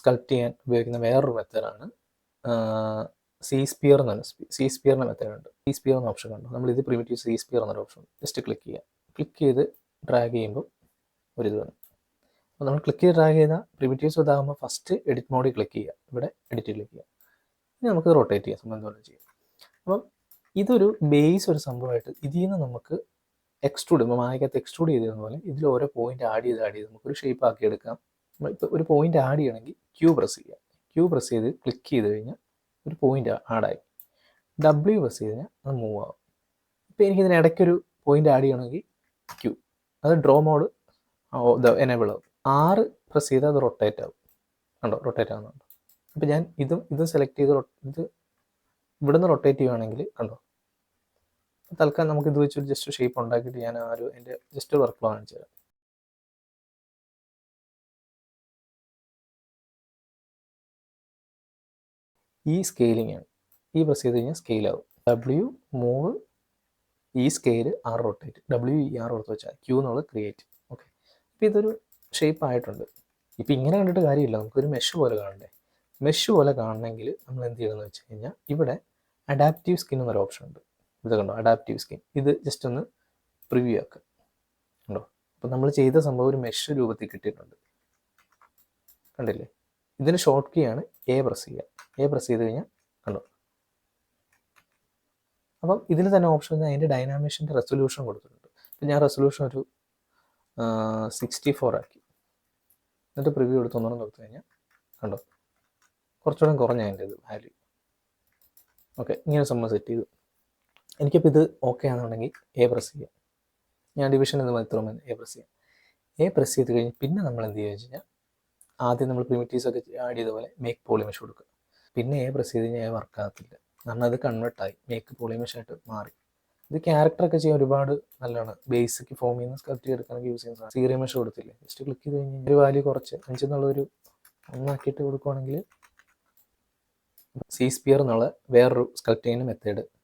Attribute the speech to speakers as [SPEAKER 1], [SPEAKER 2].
[SPEAKER 1] Sculpt ചെയ്യാൻ ഉപയോഗിക്കുന്ന വേറൊരു മെത്തേഡാണ് സി സ്പിയർ എന്ന് പറഞ്ഞ സി സ്പിയറിൻ്റെ മെത്തേഡുണ്ട്. സി സ്പിയർ എന്ന ഓപ്ഷൻ കണ്ടു. നമ്മളിത് പ്രിമിറ്റീവ് സി സ്പിയർ എന്നൊരു ഓപ്ഷൻ ജസ്റ്റ് ക്ലിക്ക് ചെയ്യുക. ക്ലിക്ക് ചെയ്ത് ഡ്രാഗ് ചെയ്യുമ്പോൾ ഒരിത് വന്നു. അപ്പോൾ നമ്മൾ ക്ലിക്ക് ചെയ്ത് ഡ്രാഗ് ചെയ്താൽ പ്രിമിറ്റീവ്സ് ഇതാകുമ്പോൾ ഫസ്റ്റ് എഡിറ്റ് മോഡിൽ ക്ലിക്ക് ചെയ്യുക. ഇവിടെ എഡിറ്റ് ക്ലിക്ക് ചെയ്യുക. ഇനി നമുക്ക് റൊട്ടേറ്റ് ചെയ്യാം, സംബന്ധം പോലെ ചെയ്യാം. അപ്പം ഇതൊരു ബേസ് ഒരു സംഭവമായിട്ട് ഇതിൽ നിന്ന് നമുക്ക് എക്സ്ട്രൂഡ്, ഇപ്പോൾ മായക്കകത്ത് എക്സ്ട്രൂഡ് ചെയ്തതുപോലെ പോലെ ഇതിൽ ഓരോ പോയിന്റ് ആഡ് ചെയ്ത് നമുക്കൊരു ഷേപ്പ് ആക്കി എടുക്കാം. ഇപ്പോൾ ഒരു പോയിന്റ് ആഡ് ചെയ്യണമെങ്കിൽ ക്യൂ പ്രസ് ചെയ്യുക. ക്യൂ പ്രസ് ചെയ്ത് ക്ലിക്ക് ചെയ്ത് കഴിഞ്ഞാൽ ഒരു പോയിന്റ് ആഡായി. ഡബ്ല്യു പ്രസ് ചെയ്ത് കഴിഞ്ഞാൽ അത് മൂവ് ആവും. ഇപ്പോൾ എനിക്കിതിന് ഇടയ്ക്കൊരു പോയിന്റ് ആഡ് ചെയ്യണമെങ്കിൽ ക്യൂ, അത് ഡ്രോ മോഡ് എനേബിൾ ആവും. 6 പ്രസ് ചെയ്താൽ അത് റൊട്ടേറ്റ് ആവും. കണ്ടോ, റൊട്ടേറ്റ് ആവുന്നുണ്ടോ? അപ്പോൾ ഞാൻ ഇതും സെലക്ട് ചെയ്ത് ഇത് ഇവിടുന്ന് റൊട്ടേറ്റ് ചെയ്യുകയാണെങ്കിൽ കണ്ടോ, തൽക്കാലം നമുക്ക് ഇത് വെച്ചൊരു ജസ്റ്റ് ഷേപ്പ് ഉണ്ടാക്കിയിട്ട് ഞാൻ എൻ്റെ ജസ്റ്റ് വർക്ക് ഫ്ലോ കാണിച്ചു തരാം. ഈ സ്കെയിലിംഗ് ആണ്. ഈ പ്രസ് ചെയ്ത് കഴിഞ്ഞാൽ സ്കെയിലാവും. ഡബ്ല്യു മൂവ്, ഈ scale R rotate, W E R ഓർത്ത് വെച്ചാൽ ക്യൂ എന്നുള്ളത് ക്രിയേറ്റ്. ഓക്കെ, ഇപ്പോൾ ഇതൊരു ഷേപ്പ് ആയിട്ടുണ്ട്. ഇപ്പോൾ ഇങ്ങനെ കണ്ടിട്ട് കാര്യമില്ല, നമുക്കൊരു മെഷ് പോലെ കാണണ്ടേ. മെഷ് പോലെ കാണണമെങ്കിൽ നമ്മൾ എന്ത് ചെയ്യണമെന്ന് വെച്ച് കഴിഞ്ഞാൽ ഇവിടെ അഡാപ്റ്റീവ് സ്കിൻ എന്നൊരു ഓപ്ഷൻ ഉണ്ട്. ഇത് കണ്ടോ, അഡാപ്റ്റീവ് സ്കിൻ. ഇത് ജസ്റ്റ് ഒന്ന് പ്രിവ്യൂ ആക്കുക. കണ്ടോ, അപ്പോൾ നമ്മൾ ചെയ്ത സംഭവം ഒരു മെഷ് രൂപത്തിൽ കിട്ടിയിട്ടുണ്ട്. കണ്ടില്ലേ? ഇതിന് ഷോർട്ട് കീ ആണ് എ പ്രസ് ചെയ്യുക. എ പ്രസ് ചെയ്ത് കഴിഞ്ഞാൽ കണ്ടോ. അപ്പം ഇതിൽ തന്നെ ഓപ്ഷൻ അതിൻ്റെ ഡൈനാമിഷൻ്റെ റെസൊല്യൂഷൻ കൊടുത്തിട്ടുണ്ട്. ഇപ്പം ഞാൻ റെസൊല്യൂഷൻ ഒരു 64 ആക്കി. എന്നിട്ട് പ്രിവ്യൂ എടുത്തൊന്നും കൊടുത്തു കഴിഞ്ഞാൽ കണ്ടോ, കുറച്ചുകൂടെ കുറഞ്ഞ അതിൻ്റെ ഇത് വാല്യൂ. ഓക്കെ, ഇങ്ങനെ സംഭവം സെറ്റ് ചെയ്തു. എനിക്കിപ്പോൾ ഇത് ഓക്കെ ആണെന്നുണ്ടെങ്കിൽ എ പ്രസ് ചെയ്യാം. ഞാൻ ഡിവിഷൻ എന്ന് മാത്രം എ പ്രസ് ചെയ്യാം. എ പ്രസ് ചെയ്ത് കഴിഞ്ഞ് പിന്നെ നമ്മൾ എന്ത് ചെയ്യുക വെച്ച് കഴിഞ്ഞാൽ ആദ്യം നമ്മൾ പ്രിമിറ്റീവ്സ് ഒക്കെ ആഡ് ചെയ്ത പോലെ മേക്ക് പോളിമെഷ് കൊടുക്കുക. പിന്നെ എ പ്രസ് ചെയ്ത് കഴിഞ്ഞാൽ വർക്ക് ആകത്തില്ല, കാരണം അത് കൺവേർട്ടായി മേക്ക് പോളിമെഷ് ആയിട്ട് മാറി. ഇത് ക്യാരക്ടറൊക്കെ ചെയ്യാൻ ഒരുപാട് നല്ലതാണ്. ബേസിക് ഫോമിൽ നിന്ന് സ്കൾപ്റ്റ് എടുക്കാനൊക്കെ യൂസ് ചെയ്യുന്ന സീറിയം മെഷ് കൊടുത്തില്ലേ, ജസ്റ്റ് ക്ലിക്ക് ചെയ്ത് കഴിഞ്ഞാൽ ഒരു വാല്യൂ കുറച്ച് 5 എന്നുള്ളൊരു 1 ആക്കിയിട്ട് കൊടുക്കുവാണെങ്കിൽ സി സ്പിയർ എന്നുള്ള വേറൊരു സ്കൾപ്റ്റ് ചെയ്യുന്ന മെത്തേഡ്